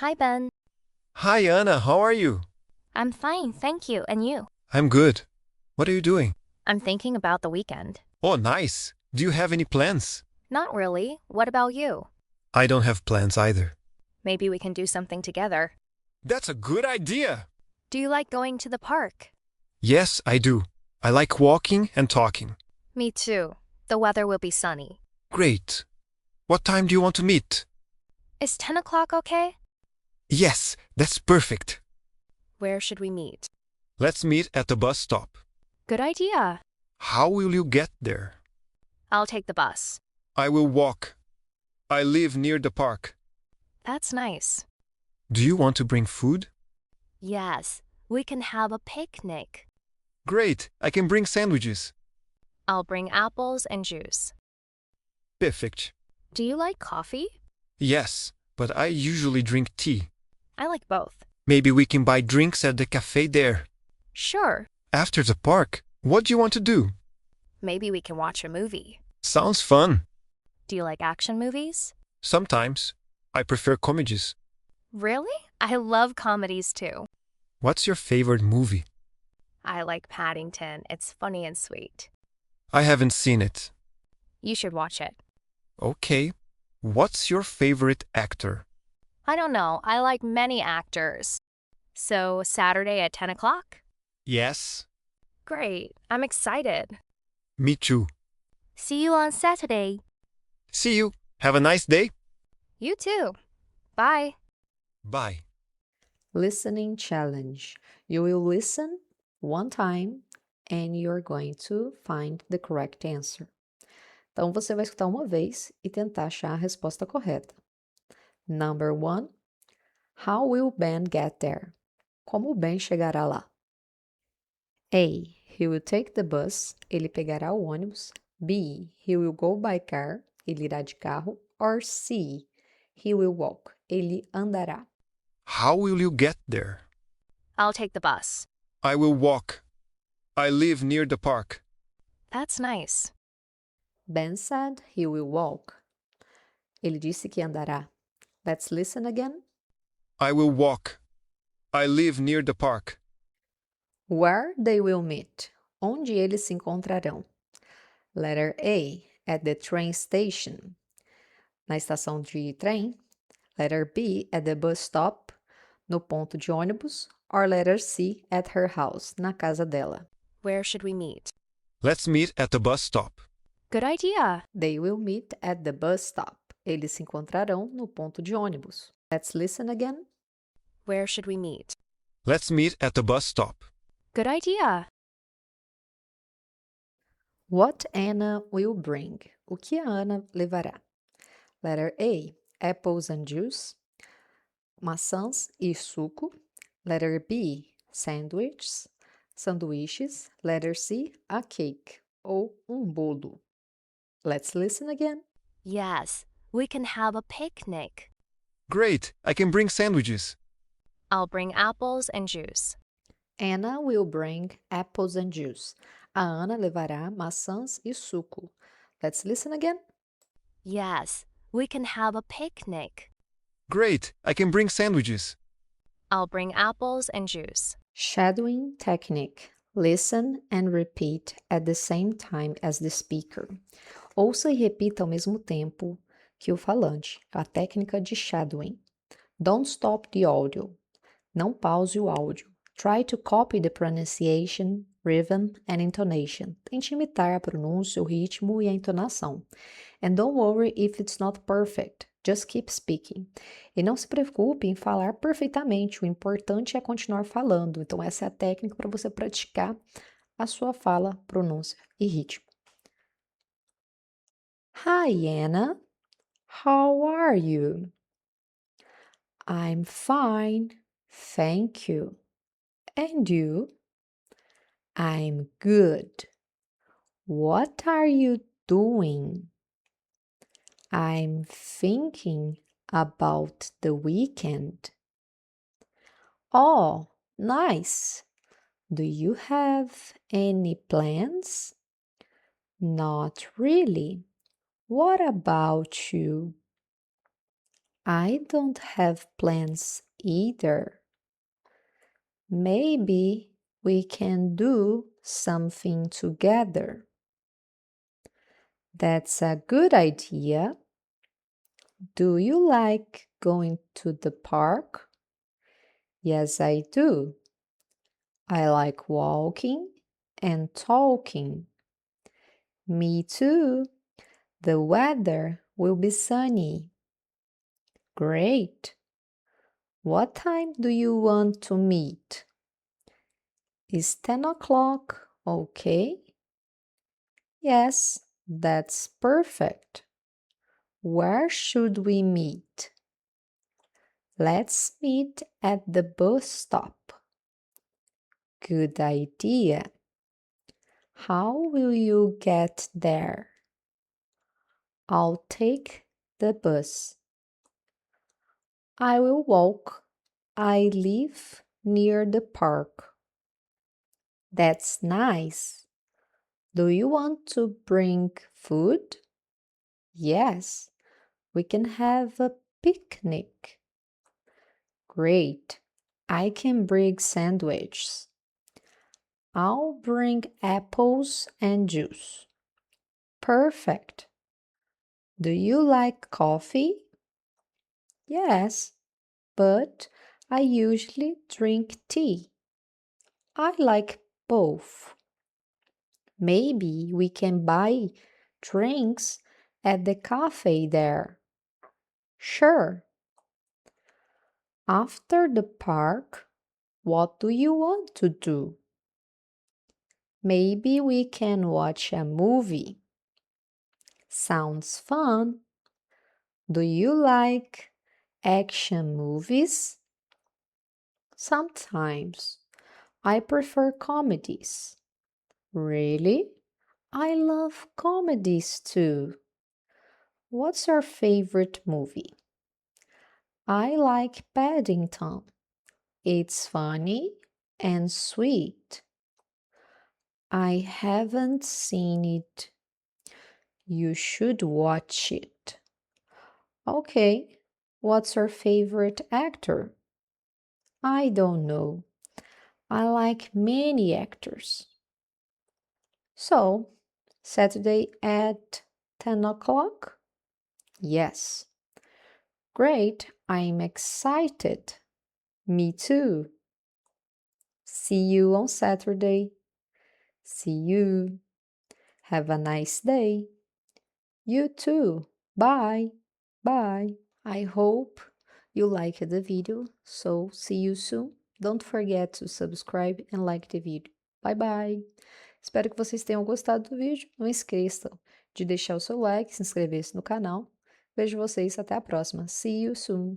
Hi, Ben. Hi, Anna. How are you? I'm fine, thank you. And you? I'm good. What are you doing? I'm thinking about the weekend. Oh, nice. Do you have any plans? Not really. What about you? I don't have plans either. Maybe we can do something together. That's a good idea. Do you like going to the park? Yes, I do. I like walking and talking. Me too. The weather will be sunny. Great. What time do you want to meet? Is 10 o'clock okay? Yes, that's perfect. Where should we meet? Let's meet at the bus stop. Good idea. How will you get there? I'll take the bus. I will walk. I live near the park. That's nice. Do you want to bring food? Yes, we can have a picnic. Great. I can bring sandwiches. I'll bring apples and juice. Perfect. Do you like coffee? Yes, but I usually drink tea. I like both. Maybe we can buy drinks at the cafe there. Sure. After the park, what do you want to do? Maybe we can watch a movie. Sounds fun. Do you like action movies? Sometimes. I prefer comedies. Really? I love comedies too. What's your favorite movie? I like Paddington. It's funny and sweet. I haven't seen it. You should watch it. Okay. What's your favorite actor? I don't know. I like many actors. So, Saturday at 10 o'clock? Yes. Great. I'm excited. Me too. See you on Saturday. See you. Have a nice day. You too. Bye. Bye. Listening challenge. You will listen one time and you're going to find the correct answer. Então, você vai escutar uma vez e tentar achar a resposta correta. Number 1. How will Ben get there? Como o Ben chegará lá? A. He will take the bus. Ele pegará o ônibus. B. He will go by car. Ele irá de carro. Or C. He will walk. Ele andará. How will you get there? I'll take the bus. I will walk. I live near the park. That's nice. Ben said he will walk. Ele disse que andará. Let's listen again. I will walk. I live near the park. Where they will meet. Onde eles se encontrarão. Letter A. At the train station. Na estação de trem. Letter B. At the bus stop. No ponto de ônibus. Or letter C. At her house. Na casa dela. Where should we meet? Let's meet at the bus stop. Good idea. They will meet at the bus stop. Eles se encontrarão no ponto de ônibus. Let's listen again. Where should we meet? Let's meet at the bus stop. Good idea. What Anna will bring. O que a Ana levará? Letter A. Apples and juice. Maçãs e suco. Letter B. Sanduiches. Sanduíches. Letter C. A cake. Ou bolo. Let's listen again. Yes, we can have a picnic. Great. I can bring sandwiches. I'll bring apples and juice. Anna will bring apples and juice. A Ana levará maçãs e suco. Let's listen again. Yes, we can have a picnic. Great. I can bring sandwiches. I'll bring apples and juice. Shadowing technique. Listen and repeat at the same time as the speaker. Ouça e repita ao mesmo tempo que o falante. A técnica de shadowing. Don't stop the audio. Não pause o áudio. Try to copy the pronunciation, rhythm and intonation. Tente imitar a pronúncia, o ritmo e a entonação. And don't worry if it's not perfect. Just keep speaking. E não se preocupe em falar perfeitamente. O importante é continuar falando. Então, essa é a técnica para você praticar a sua fala, pronúncia e ritmo. Hi, Anna. How are you? I'm fine, thank you. And you? I'm good. What are you doing? I'm thinking about the weekend. Oh, nice. Do you have any plans? Not really. What about you? I don't have plans either. Maybe we can do something together. That's a good idea. Do you like going to the park? Yes, I do. I like walking and talking. Me too. The weather will be sunny. Great. What time do you want to meet? Is 10 o'clock okay? Yes, that's perfect. Where should we meet? Let's meet at the bus stop. Good idea. How will you get there? I'll take the bus. I will walk. I live near the park. That's nice. Do you want to bring food? Yes, we can have a picnic. Great. I can bring sandwiches. I'll bring apples and juice. Perfect. Do you like coffee? Yes, but I usually drink tea. I like both. Maybe we can buy drinks at the cafe there. Sure. After the park, what do you want to do? Maybe we can watch a movie. Sounds fun. Do you like action movies? Sometimes. I prefer comedies. Really? I love comedies too. What's your favorite movie? I like Paddington. It's funny and sweet. I haven't seen it. You should watch it. Okay, what's your favorite actor? I don't know. I like many actors. So, Saturday at 10 o'clock? Yes. Great, I'm excited. Me too. See you on Saturday. See you. Have a nice day. You too. Bye. Bye. I hope you liked the video, so see you soon. Don't forget to subscribe and like the video. Bye bye. Espero que vocês tenham gostado do vídeo. Não esqueçam de deixar o seu like, se inscrever-se no canal. Vejo vocês até a próxima. See you soon.